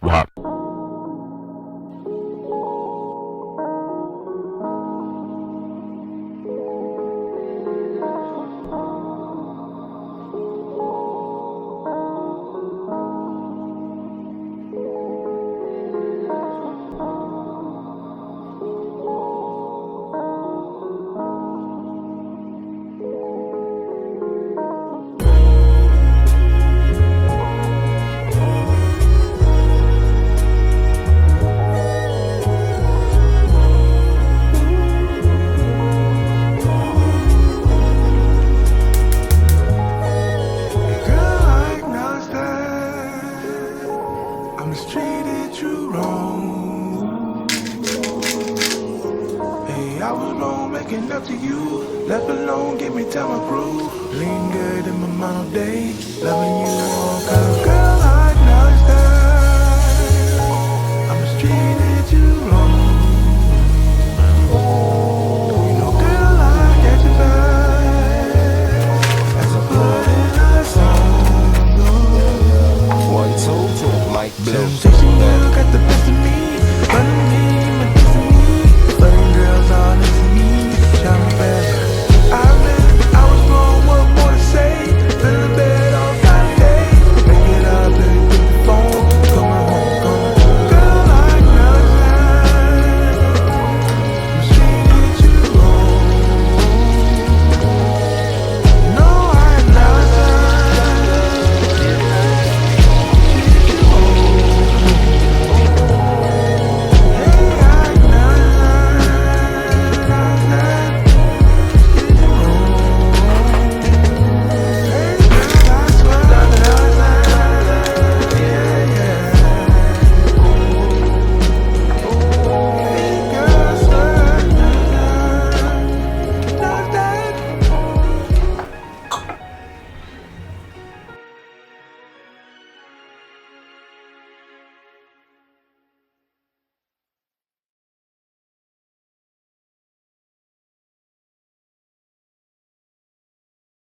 Wow. Girl, I acknowledge that I mistreated you wrong. Hey, I was wrong making up to you. Left alone, gave me time to groove. Lingered in my mind all day, loving you all kind. Girl, I acknowledge that I mistreated you wrong. You know, girl, I get you back as I put in a song. One, two, two, mic blow. Temptation, you got the best.